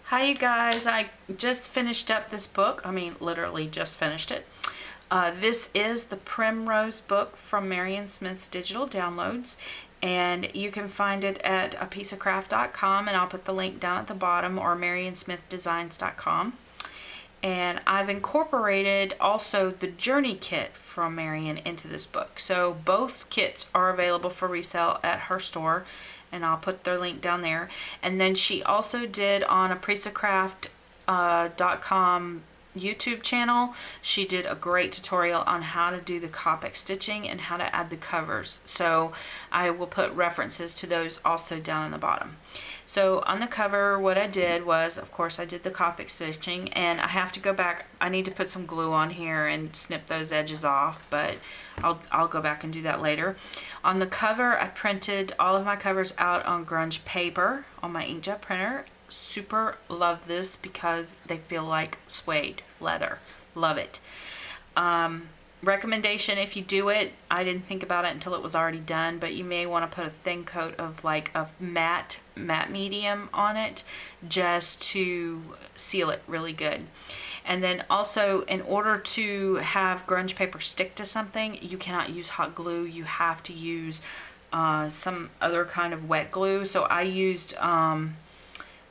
Hi you guys, I just finished up this book. I mean, literally just finished it. This is the Primrose book from Marion Smith's Digital Downloads, and you can find it at apieceofcraft.com, and I'll put the link down at the bottom, or marionsmithdesigns.com. And I've incorporated also the Journey kit from Marion into this book. So both kits are available for resale at her store, and I'll put their link down there. And then she also did on apieceofcraft.com YouTube channel, she did a great tutorial on how to do the Copic stitching and how to add the covers. So I will put references to those also down in the bottom. So on the cover, what I did was, of course, I did the Copic stitching, and I have to go back. I need to put some glue on here and snip those edges off, but I'll go back and do that later. On the cover, I printed all of my covers out on grunge paper on my inkjet printer. Super love this because they feel like suede leather. Love it. Recommendation, if you do it, I didn't think about it until it was already done, but you may want to put a thin coat of like a matte medium on it just to seal it really good. And then also, in order to have grunge paper stick to something, you cannot use hot glue. You have to use some other kind of wet glue. So I used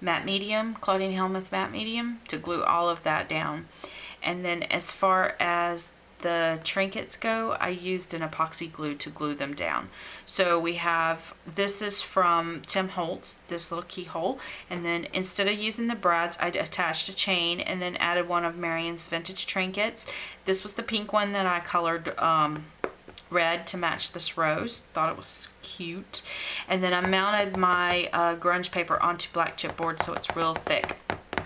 matte medium, Claudine Helmuth matte medium, to glue all of that down. And then as far as the trinkets go, I used an epoxy glue to glue them down. So we have, this is from Tim Holtz, this little keyhole, and then instead of using the brads, I attached a chain and then added one of Marion's vintage trinkets. This was the pink one that I colored red to match this rose. Thought it was cute. And then I mounted my grunge paper onto black chipboard, so it's real thick.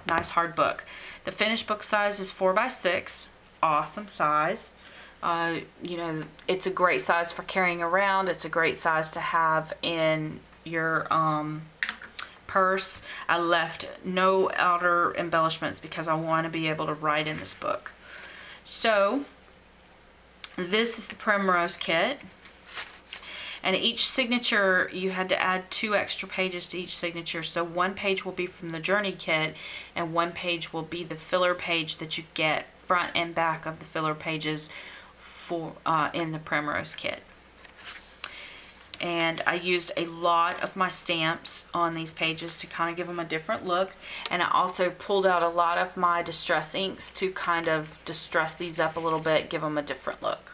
Nice hard book. The finished book size is 4x6. Awesome size. You know, it's a great size for carrying around. It's a great size to have in your purse. I left no outer embellishments because I want to be able to write in this book. So this is the Primrose kit, and each signature you had to add 2 extra pages to each signature. So one page will be from the Journey kit and one page will be the filler page that you get front and back of the filler pages for in the Primrose kit. And I used a lot of my stamps on these pages to kind of give them a different look, and I also pulled out a lot of my distress inks to kind of distress these up a little bit, give them a different look.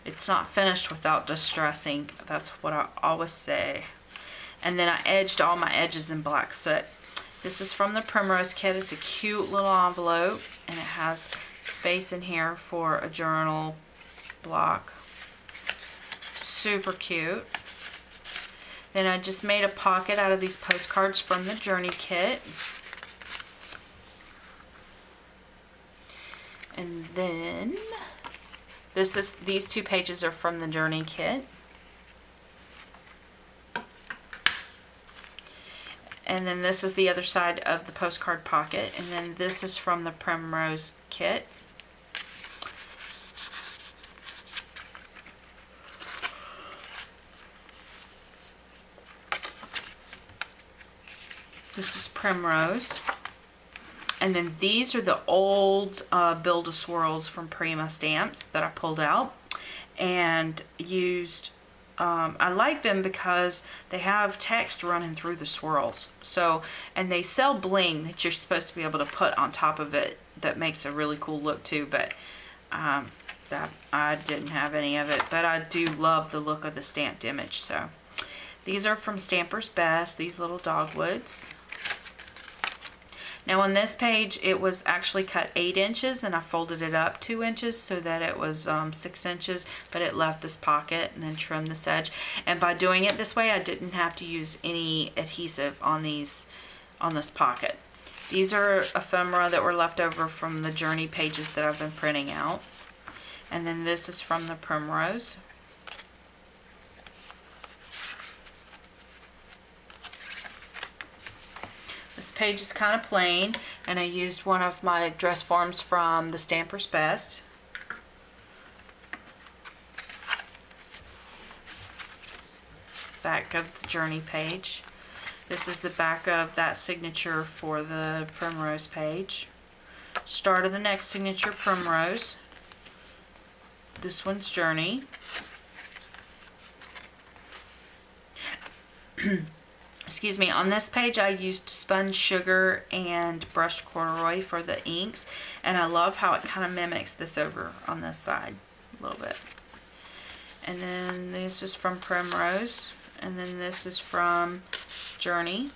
It's not finished without distress ink, that's what I always say. And then I edged all my edges in black soot. This is from the Primrose kit. It's a cute little envelope, and it has space in here for a journal block. Super cute. Then I just made a pocket out of these postcards from the Journey kit. And then these 2 pages are from the Journey kit. And then this is the other side of the postcard pocket, and then this is from the Primrose kit. This is Primrose. And then these are the old Build-A-Swirls from Prim stamps that I pulled out and used. I like them because they have text running through the swirls. So, and they sell bling that you're supposed to be able to put on top of it that makes a really cool look too, but that I didn't have any of it. But I do love the look of the stamped image. So these are from Stamper's Best, these little dogwoods. Now on this page it was actually cut 8 inches, and I folded it up 2 inches so that it was 6 inches, but it left this pocket, and then trimmed this edge. And by doing it this way, I didn't have to use any adhesive on this pocket. These are ephemera that were left over from the Journey pages that I've been printing out. And then this is from the Primrose. This page is kind of plain, and I used one of my dress forms from the Stamper's Best. Back of the Journey page. This is the back of that signature for the Primrose page. Start of the next signature, Primrose. This one's Journey. Excuse me, on this page I used sponge sugar and brushed corduroy for the inks, and I love how it kind of mimics this over on this side a little bit. And then this is from Primrose, and then this is from Journey.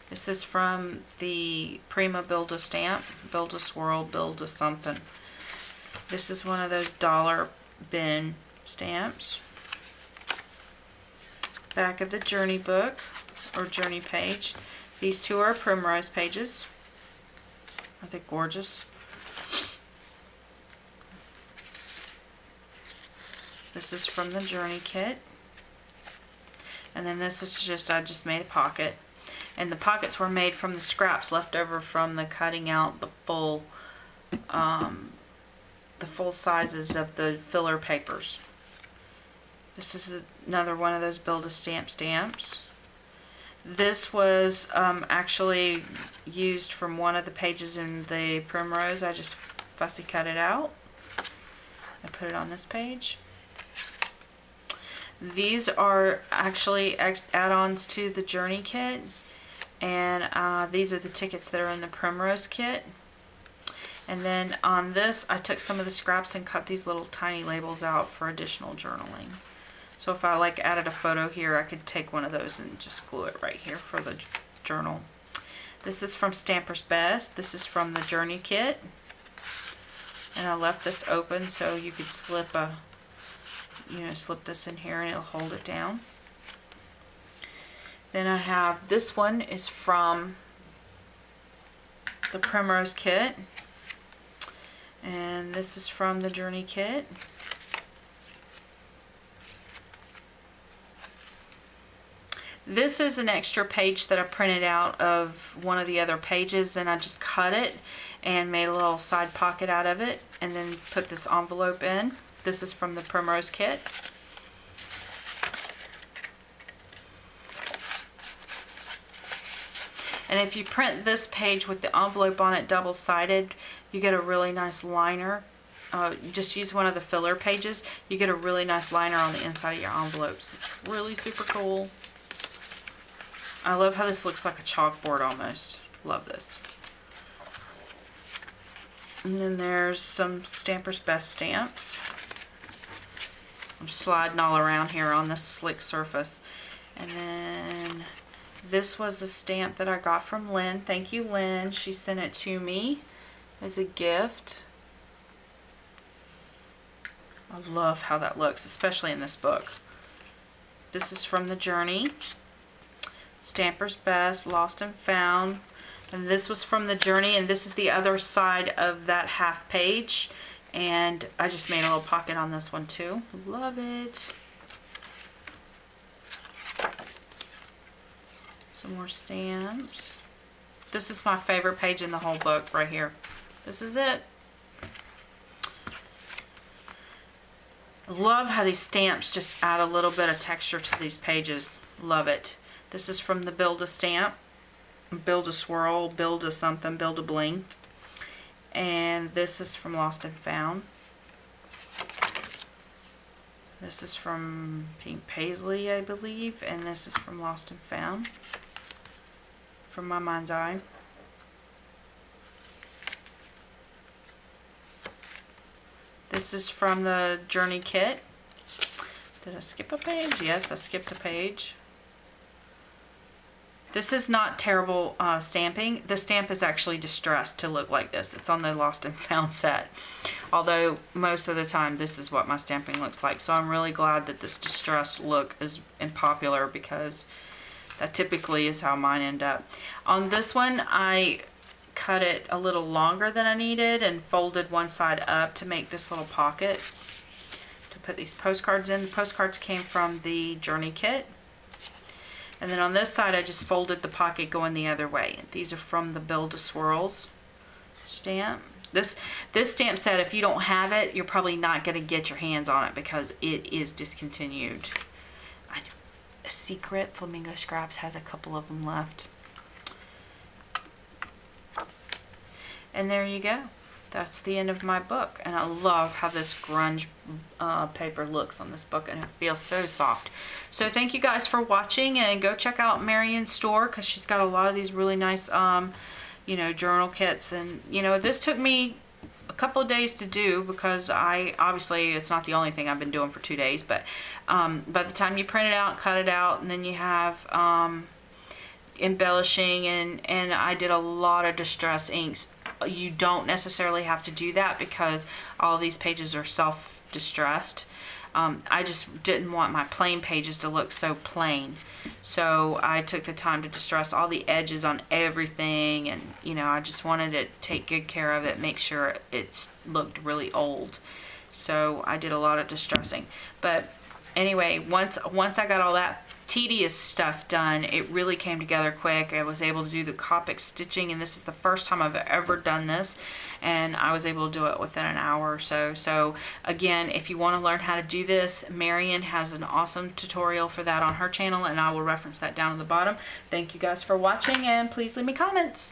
This is from the Prima Build-A-Stamp, Build-A-Swirl, Build-A-Something. This is one of those dollar bin stamps. Back of the Journey book, or Journey page. These two are Primrose pages. Aren't they gorgeous? This is from the Journey kit. And then this is just, I just made a pocket. And the pockets were made from the scraps left over from the cutting out the full sizes of the filler papers. This is another one of those Build-A-Stamp stamps. This was actually used from one of the pages in the Primrose. I just fussy cut it out. I put it on this page. These are actually add-ons to the Journey kit, and these are the tickets that are in the Primrose kit. And then on this, I took some of the scraps and cut these little tiny labels out for additional journaling. So if I like added a photo here, I could take one of those and just glue it right here for the journal. This is from Stamper's Best. This is from the Journey kit. And I left this open so you could slip slip this in here and it'll hold it down. Then I have, this one is from the Primrose kit. And this is from the Journey kit. This is an extra page that I printed out of one of the other pages, and I just cut it and made a little side pocket out of it and then put this envelope in. This is from the Primrose kit. And if you print this page with the envelope on it double-sided, you get a really nice liner. Just use one of the filler pages. You get a really nice liner on the inside of your envelopes. It's really super cool. I love how this looks like a chalkboard almost. Love this. And then there's some Stamper's Best stamps. I'm sliding all around here on this slick surface. And then this was a stamp that I got from Lynn. Thank you, Lynn. She sent it to me as a gift. I love how that looks, especially in this book. This is from the Journey. Stamper's Best, Lost and Found. And this was from the Journey, and this is the other side of that half page. And I just made a little pocket on this one too. Love it. Some more stamps. This is my favorite page in the whole book right here. This is it. I love how these stamps just add a little bit of texture to these pages. Love it. This is from the Build-A-Stamp, Build-A-Swirl, Build-A-Something, Build-A-Bling. And this is from Lost and Found. This is from Pink Paisley, I believe. And this is from Lost and Found, from My Mind's Eye. This is from the Journey kit. Did I skip a page? Yes, I skipped a page. This is not terrible stamping. The stamp is actually distressed to look like this. It's on the Lost and Found set. Although most of the time this is what my stamping looks like. So I'm really glad that this distressed look is popular, because that typically is how mine end up. On this one, I cut it a little longer than I needed and folded one side up to make this little pocket to put these postcards in. The postcards came from the Journey kit. And then on this side, I just folded the pocket going the other way. These are from the Build-A-Swirls stamp. This stamp set, if you don't have it, you're probably not going to get your hands on it because it is discontinued. secret. Flamingo Scraps has a couple of them left. And there you go. That's the end of my book. And I love how this grunge paper looks on this book, and it feels so soft. So thank you guys for watching, and go check out Marion's store, because she's got a lot of these really nice you know, journal kits. And you know, this took me a couple of days to do, because obviously it's not the only thing I've been doing for 2 days, but by the time you print it out, cut it out, and then you have embellishing, and I did a lot of distress inks. You don't necessarily have to do that, because all these pages are self-distressed. I just didn't want my plain pages to look so plain, so I took the time to distress all the edges on everything, and you know, I just wanted to take good care of it, make sure it looked really old. So I did a lot of distressing. But anyway, once I got all that tedious stuff done, it really came together quick. I was able to do the Copic stitching, and this is the first time I've ever done this, and I was able to do it within an hour or so. So again, if you want to learn how to do this, Marion has an awesome tutorial for that on her channel, and I will reference that down at the bottom. Thank you guys for watching, and please leave me comments.